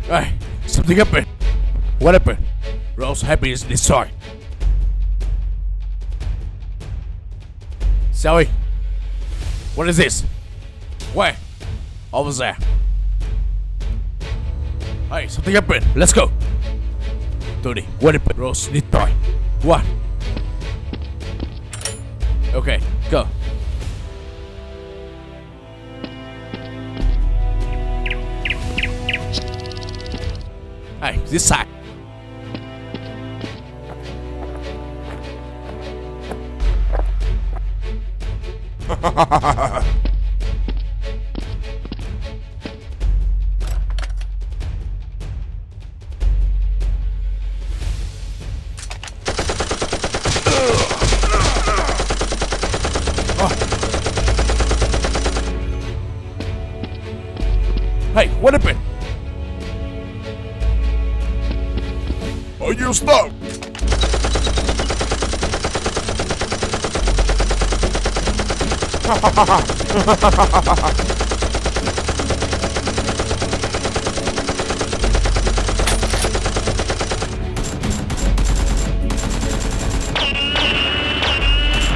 Hey, something happened. What happened? Rose happiness destroyed. S.W.A.T, what is this? Where? Over there. Hey, something happened. Let's go. Tony, what happened? Rose destroyed. What? Okay, go. Hey, this side. Hey, what happened? Are you stuck?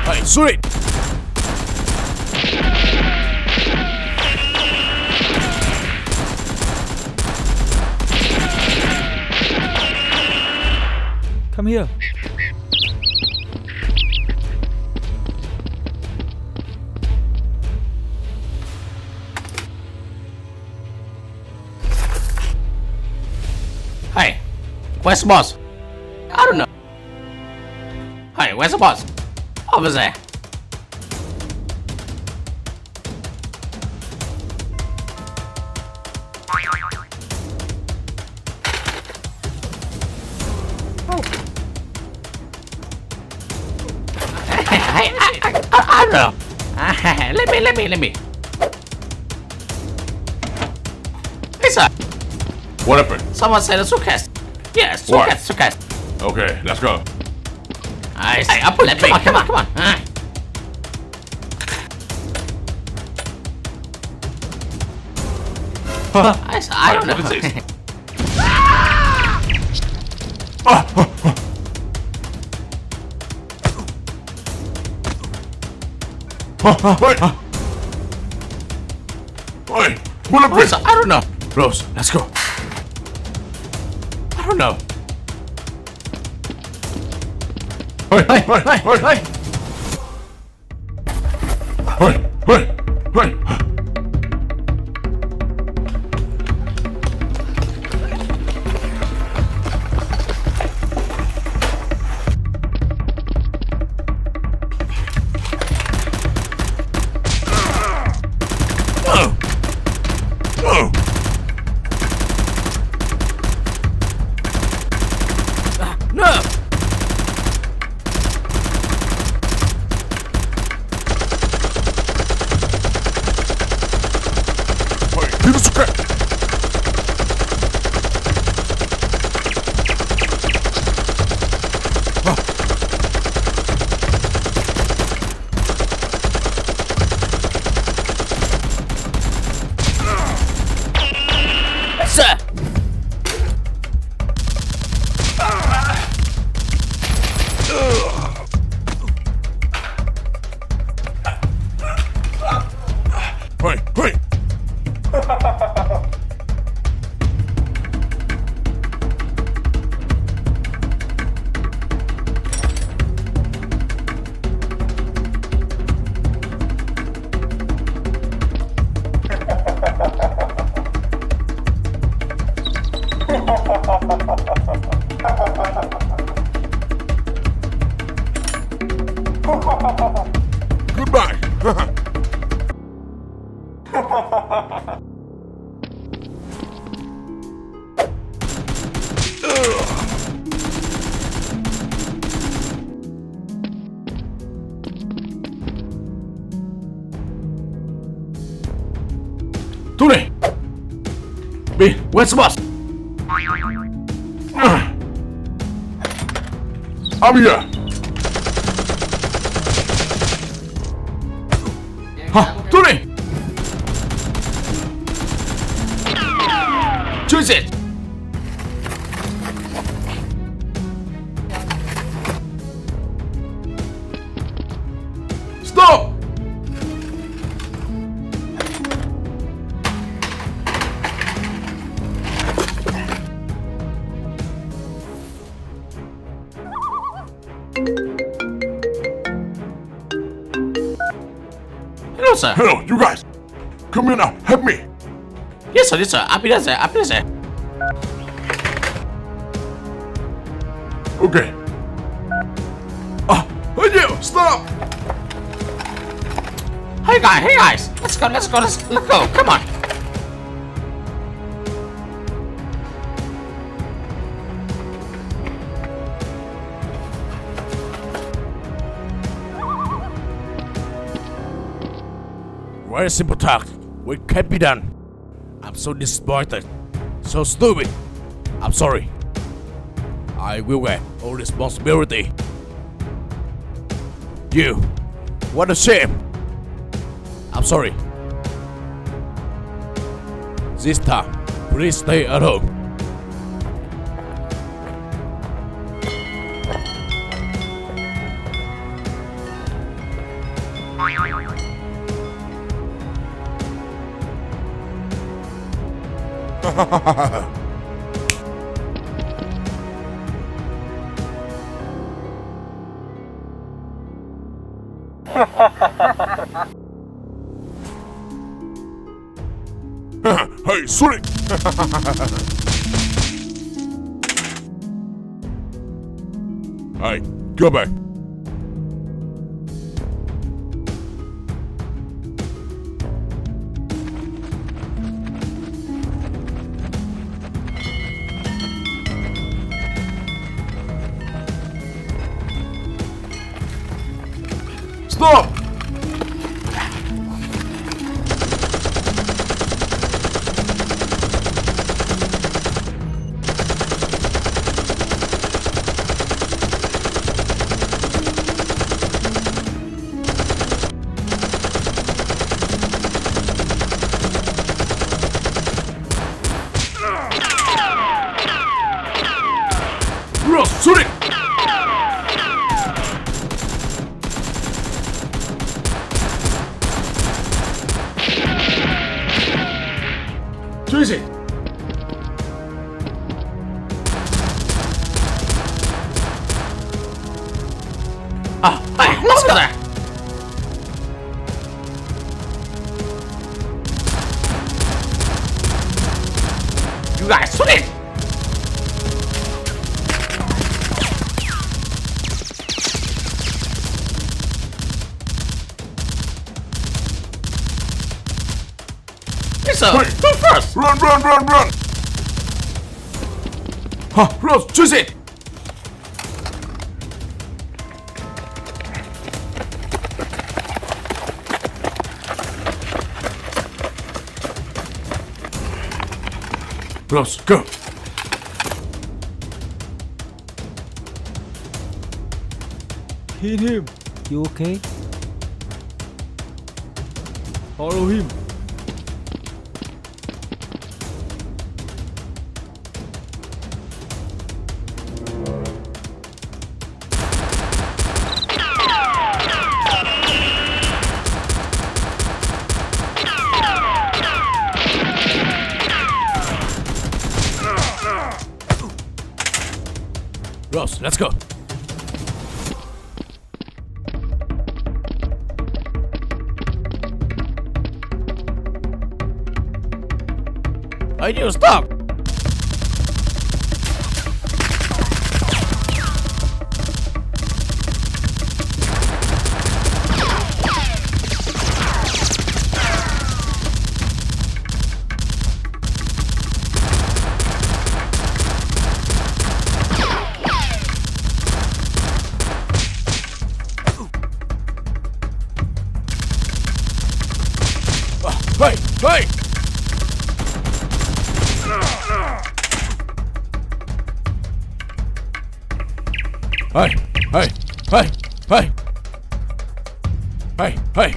Hey, shoot it! Come here. Hey, where's the boss? I don't know. Hey, where's the boss? Over there. I don't know. Let me. Hey, sir. What happened? Someone said a suitcase. Yes, What? suitcase. Okay, let's go. Hey, come on. I don't know. What is this? Wait! Wait! What happened? I don't know. Rose, let's go. I don't know. Hey! No! Here's the crap! Sir! Hey! Goodbye! Tony! B, where's the boss? I'm here! Tony! Choose it! sir. Hello, you guys. Come here now. Help me. Yes, sir. Yes, sir. I'll be there, sir. I'll be there, sir. Okay. Hey you! Stop! Hey, guys. Hey, guys. Let's go. Let's go. Let's go. Come on. Very simple task. What can be done? I'm so disappointed. So stupid. I'm sorry. I will get all responsibility. You. What a shame. I'm sorry. This time, please stay at home. Hey, Sonic! Hey, go back. Stop! Sonic! Tracy! Hey, let's go there. You guys, shoot it. Yes, sir. Hey. Go first. Run! Rose, choose it! Rose, go! Hit him. You okay? Follow him. Ross, let's go. I need to stop. Hey! Hey! Hey! Hey! Hey! Hey! Hey! Hey!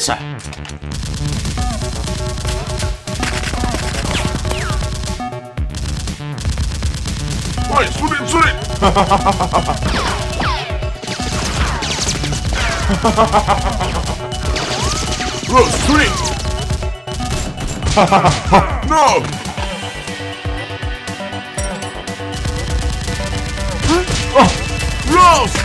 sir. Hey, shoot it! Rose, shoot it! No! Rose!